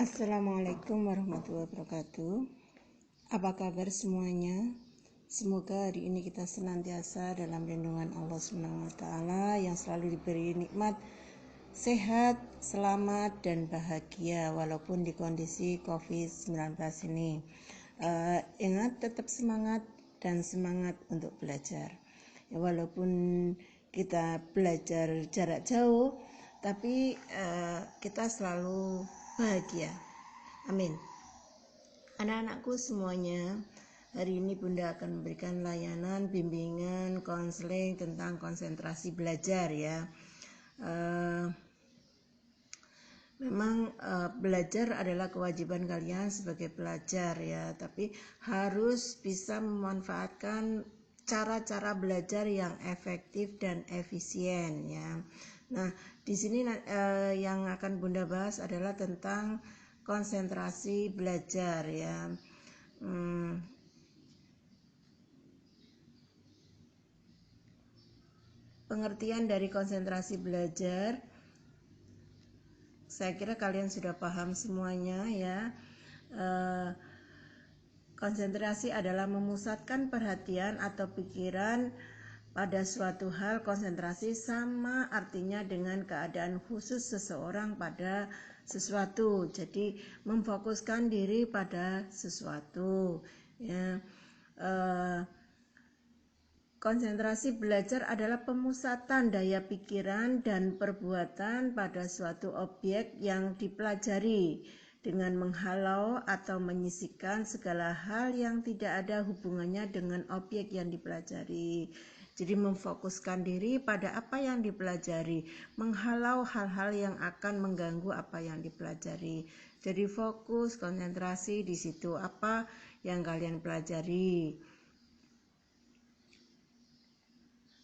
Assalamualaikum warahmatullahi wabarakatuh. Apa kabar semuanya? Semoga hari ini kita senantiasa dalam lindungan Allah SWT yang selalu diberi nikmat, sehat, selamat, dan bahagia walaupun di kondisi COVID-19 ini. Ingat, tetap semangat dan semangat untuk belajar. Ya, walaupun kita belajar jarak jauh, tapi kita selalu bahagia. Amin. Anak-anakku semuanya, hari ini Bunda akan memberikan layanan bimbingan konseling tentang konsentrasi belajar ya. Memang belajar adalah kewajiban kalian sebagai pelajar ya, tapi harus bisa memanfaatkan cara-cara belajar yang efektif dan efisien ya. Nah, di sini yang akan Bunda bahas adalah tentang konsentrasi belajar ya. Pengertian dari konsentrasi belajar, saya kira kalian sudah paham semuanya ya. Konsentrasi adalah memusatkan perhatian atau pikiran pada suatu hal. Konsentrasi sama artinya dengan keadaan khusus seseorang pada sesuatu. Jadi memfokuskan diri pada sesuatu ya. Konsentrasi belajar adalah pemusatan daya pikiran dan perbuatan pada suatu objek yang dipelajari dengan menghalau atau menyisihkan segala hal yang tidak ada hubungannya dengan objek yang dipelajari. Jadi memfokuskan diri pada apa yang dipelajari, menghalau hal-hal yang akan mengganggu apa yang dipelajari. Jadi fokus, konsentrasi di situ apa yang kalian pelajari.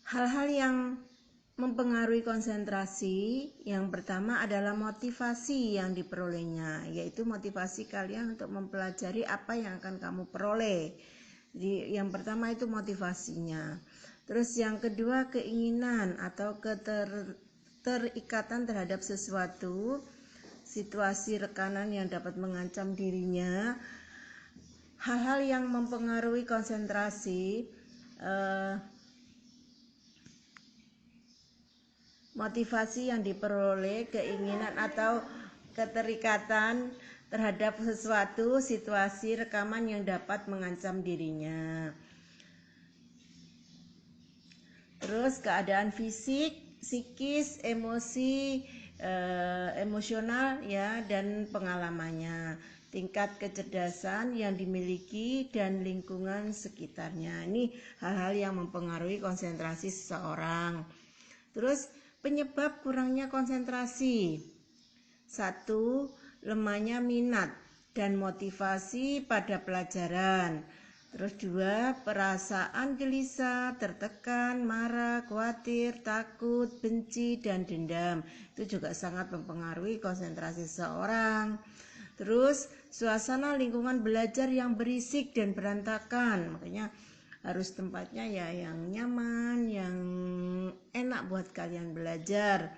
Hal-hal yang mempengaruhi konsentrasi, yang pertama adalah motivasi yang diperolehnya, yaitu motivasi kalian untuk mempelajari apa yang akan kamu peroleh. Jadi yang pertama itu motivasinya. Terus yang kedua keinginan atau keterikatan terhadap sesuatu, situasi rekanan yang dapat mengancam dirinya. Hal-hal yang mempengaruhi konsentrasi, motivasi yang diperoleh, keinginan atau keterikatan terhadap sesuatu, situasi, rekaman yang dapat mengancam dirinya. Terus keadaan fisik, psikis, emosi, emosional ya, dan pengalamannya, tingkat kecerdasan yang dimiliki dan lingkungan sekitarnya. Ini hal-hal yang mempengaruhi konsentrasi seseorang. Terus penyebab kurangnya konsentrasi. 1. Lemahnya minat dan motivasi pada pelajaran. Terus 2. Perasaan gelisah, tertekan, marah, khawatir, takut, benci, dan dendam. Itu juga sangat mempengaruhi konsentrasi seseorang. Terus suasana lingkungan belajar yang berisik dan berantakan. Makanya harus tempatnya ya yang nyaman, yang enak buat kalian belajar.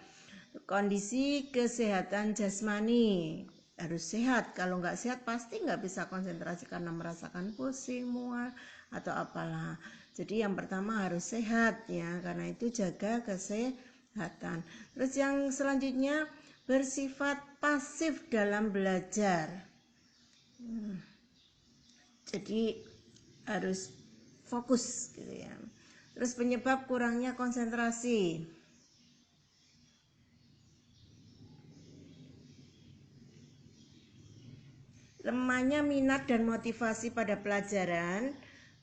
Kondisi kesehatan jasmani harus sehat. Kalau nggak sehat pasti nggak bisa konsentrasi karena merasakan pusing, mual atau apalah. Jadi yang pertama harus sehat ya, karena itu jaga kesehatan. Terus yang selanjutnya bersifat pasif dalam belajar. Jadi harus fokus gitu ya. Terus penyebab kurangnya konsentrasi. Lemahnya minat dan motivasi pada pelajaran,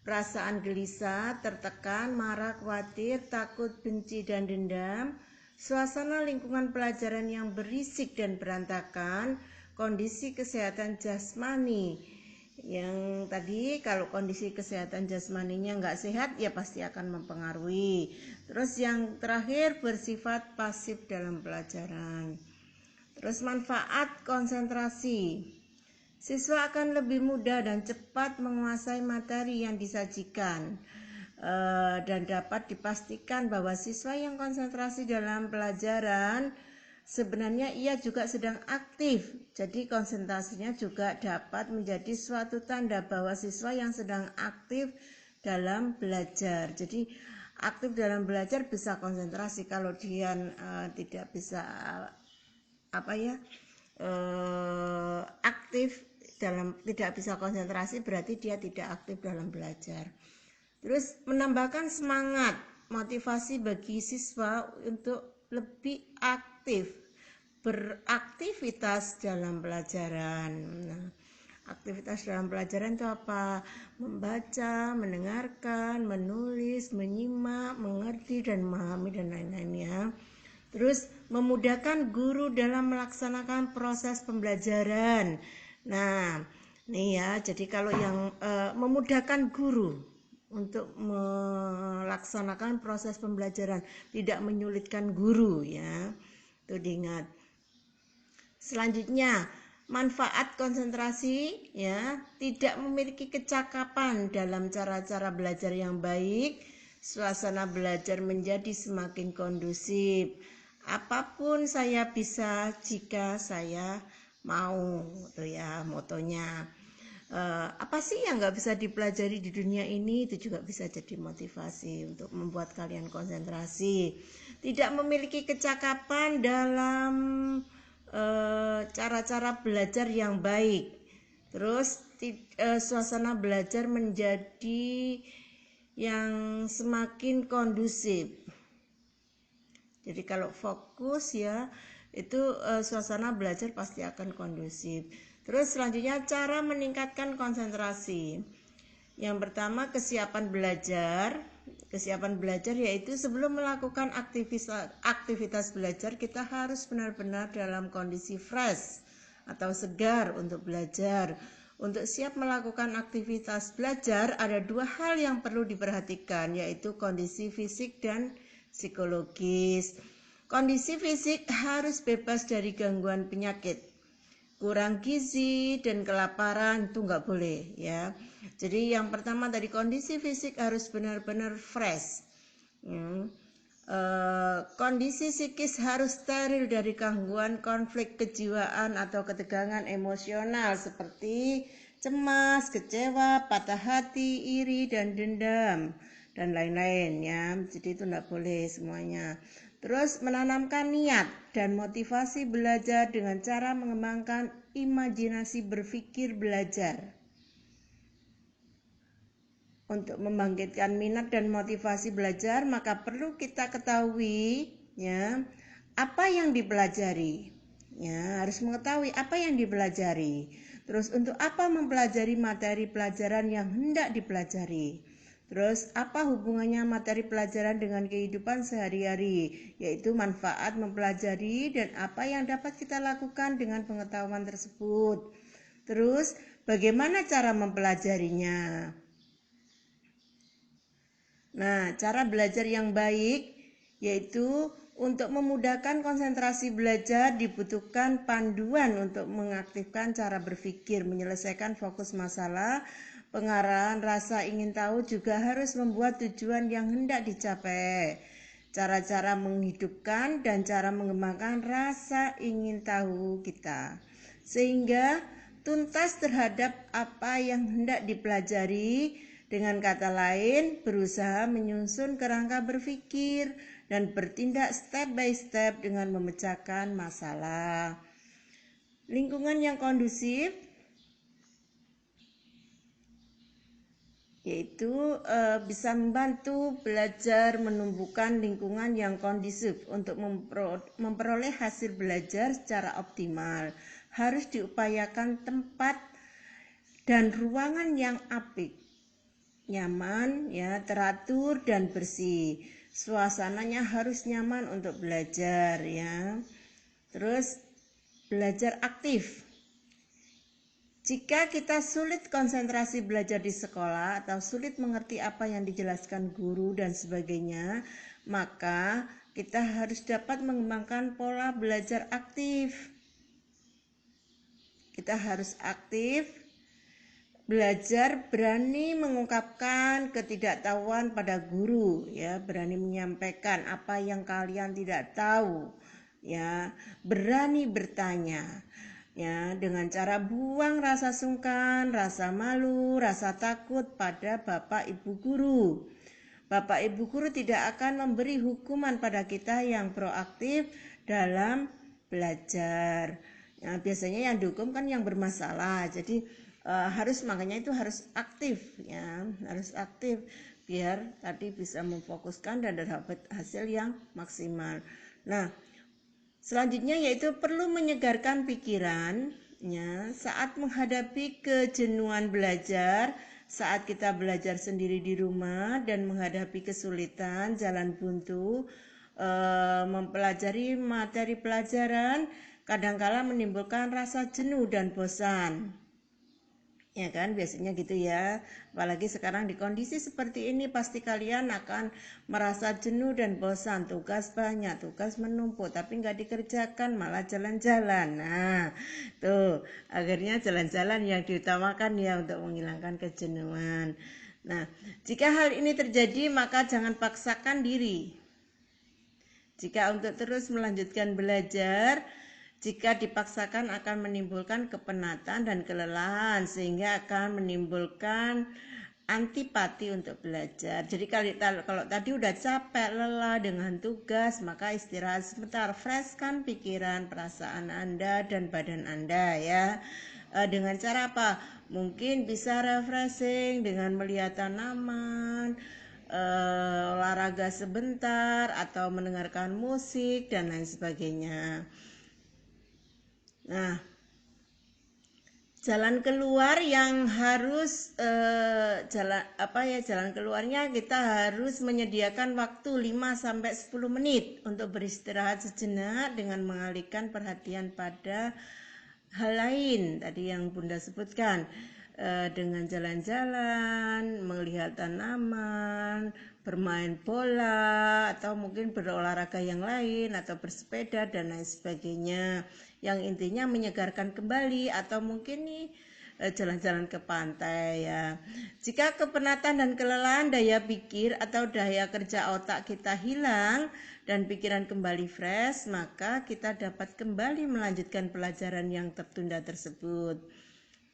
perasaan gelisah, tertekan, marah, khawatir, takut, benci, dan dendam, suasana lingkungan pelajaran yang berisik dan berantakan, kondisi kesehatan jasmani. Yang tadi kalau kondisi kesehatan jasmaninya nggak sehat ya pasti akan mempengaruhi. Terus yang terakhir bersifat pasif dalam pelajaran. Terus manfaat konsentrasi. Siswa akan lebih mudah dan cepat menguasai materi yang disajikan, dan dapat dipastikan bahwa siswa yang konsentrasi dalam pelajaran sebenarnya ia juga sedang aktif. Jadi konsentrasinya juga dapat menjadi suatu tanda bahwa siswa yang sedang aktif dalam belajar. Jadi aktif dalam belajar bisa konsentrasi. Kalau dia tidak bisa aktif dalam, tidak bisa konsentrasi, berarti dia tidak aktif dalam belajar. Terus menambahkan semangat, motivasi bagi siswa untuk lebih aktif beraktivitas dalam pelajaran. Nah, aktivitas dalam pelajaran itu apa? Membaca, mendengarkan, menulis, menyimak, mengerti dan memahami dan lain-lainnya. Terus memudahkan guru dalam melaksanakan proses pembelajaran. Nah, nih ya, jadi kalau yang memudahkan guru untuk melaksanakan proses pembelajaran, tidak menyulitkan guru ya. Itu diingat. Selanjutnya, manfaat konsentrasi ya, tidak memiliki kecakapan dalam cara-cara belajar yang baik, suasana belajar menjadi semakin kondusif. Apapun saya bisa jika saya mau, itu ya motonya. Apa sih yang nggak bisa dipelajari di dunia ini, itu juga bisa jadi motivasi untuk membuat kalian konsentrasi. Tidak memiliki kecakapan dalam cara-cara belajar yang baik. Terus suasana belajar menjadi yang semakin kondusif. Jadi kalau fokus ya, itu suasana belajar pasti akan kondusif. Terus selanjutnya cara meningkatkan konsentrasi. Yang pertama kesiapan belajar. Kesiapan belajar yaitu sebelum melakukan aktivitas belajar kita harus benar-benar dalam kondisi fresh atau segar untuk belajar. Untuk siap melakukan aktivitas belajar ada dua hal yang perlu diperhatikan, yaitu kondisi fisik dan psikologis. Kondisi fisik harus bebas dari gangguan penyakit, kurang gizi dan kelaparan itu nggak boleh ya. Jadi yang pertama dari kondisi fisik harus benar-benar fresh. Kondisi psikis harus steril dari gangguan konflik kejiwaan atau ketegangan emosional seperti cemas, kecewa, patah hati, iri dan dendam dan lain-lain ya. Jadi itu enggak boleh semuanya. Terus menanamkan niat dan motivasi belajar dengan cara mengembangkan imajinasi berpikir belajar. Untuk membangkitkan minat dan motivasi belajar, maka perlu kita ketahui ya apa yang dipelajari. Ya, harus mengetahui apa yang dipelajari. Terus untuk apa mempelajari materi pelajaran yang hendak dipelajari. Terus apa hubungannya materi pelajaran dengan kehidupan sehari-hari, yaitu manfaat mempelajari dan apa yang dapat kita lakukan dengan pengetahuan tersebut. Terus bagaimana cara mempelajarinya. Nah, cara belajar yang baik yaitu untuk memudahkan konsentrasi belajar dibutuhkan panduan untuk mengaktifkan cara berpikir, menyelesaikan fokus masalah. Pengarahan rasa ingin tahu juga harus membuat tujuan yang hendak dicapai. Cara-cara menghidupkan dan cara mengembangkan rasa ingin tahu kita, sehingga tuntas terhadap apa yang hendak dipelajari. Dengan kata lain, berusaha menyusun kerangka berpikir dan bertindak step by step dengan memecahkan masalah. Lingkungan yang kondusif yaitu bisa membantu belajar menumbuhkan lingkungan yang kondusif untuk memperoleh hasil belajar secara optimal. Harus diupayakan tempat dan ruangan yang apik, nyaman ya, teratur dan bersih. Suasananya harus nyaman untuk belajar ya. Terus belajar aktif. Jika kita sulit konsentrasi belajar di sekolah atau sulit mengerti apa yang dijelaskan guru dan sebagainya, maka kita harus dapat mengembangkan pola belajar aktif. Kita harus aktif belajar, berani mengungkapkan ketidaktahuan pada guru ya, berani menyampaikan apa yang kalian tidak tahu ya, berani bertanya, ya, dengan cara buang rasa sungkan, rasa malu, rasa takut pada Bapak Ibu guru. Bapak Ibu guru tidak akan memberi hukuman pada kita yang proaktif dalam belajar. Ya, biasanya yang dihukum kan yang bermasalah. Jadi makanya itu harus aktif, ya, harus aktif biar tadi bisa memfokuskan dan dapat hasil yang maksimal. Nah, selanjutnya yaitu perlu menyegarkan pikiran, ya, saat menghadapi kejenuhan belajar, saat kita belajar sendiri di rumah dan menghadapi kesulitan, jalan buntu, mempelajari materi pelajaran, kadangkala menimbulkan rasa jenuh dan bosan. Ya kan, biasanya gitu ya. Apalagi sekarang di kondisi seperti ini pasti kalian akan merasa jenuh dan bosan. Tugas banyak, tugas menumpuk, tapi nggak dikerjakan, malah jalan-jalan. Nah, tuh akhirnya jalan-jalan yang diutamakan ya untuk menghilangkan kejenuhan. Nah, jika hal ini terjadi maka jangan paksakan diri. Jika untuk terus melanjutkan belajar, jika dipaksakan akan menimbulkan kepenatan dan kelelahan sehingga akan menimbulkan antipati untuk belajar. Jadi kalau tadi udah capek, lelah dengan tugas, maka istirahat sebentar, freshkan pikiran, perasaan Anda dan badan Anda ya. Dengan cara apa? Mungkin bisa refreshing dengan melihat tanaman, olahraga sebentar atau mendengarkan musik dan lain sebagainya. Nah, jalan keluar yang harus jalan keluarnya kita harus menyediakan waktu 5-10 menit untuk beristirahat sejenak dengan mengalihkan perhatian pada hal lain tadi yang Bunda sebutkan, dengan jalan-jalan, melihat tanaman, bermain bola, atau mungkin berolahraga yang lain, atau bersepeda dan lain sebagainya, yang intinya menyegarkan kembali, atau mungkin nih jalan-jalan ke pantai ya. Jika kepenatan dan kelelahan daya pikir atau daya kerja otak kita hilang dan pikiran kembali fresh, maka kita dapat kembali melanjutkan pelajaran yang tertunda tersebut.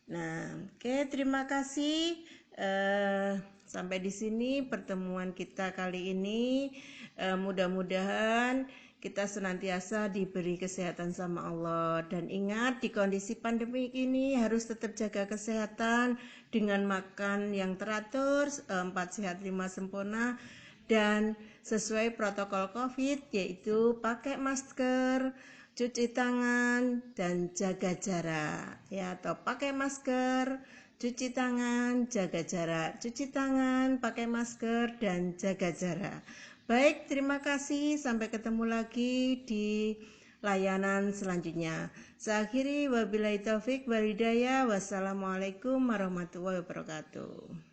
Nah, oke, terima kasih. Sampai di sini pertemuan kita kali ini. Mudah-mudahan kita senantiasa diberi kesehatan sama Allah. Dan ingat, di kondisi pandemi ini harus tetap jaga kesehatan dengan makan yang teratur, 4 sehat 5 sempurna, dan sesuai protokol COVID, yaitu pakai masker, cuci tangan, dan jaga jarak ya, atau pakai masker, cuci tangan, jaga jarak, cuci tangan, pakai masker, dan jaga jarak. Baik, terima kasih, sampai ketemu lagi di layanan selanjutnya. Saya akhiri, wabillahi taufik wal hidayah. Wassalamualaikum warahmatullahi wabarakatuh.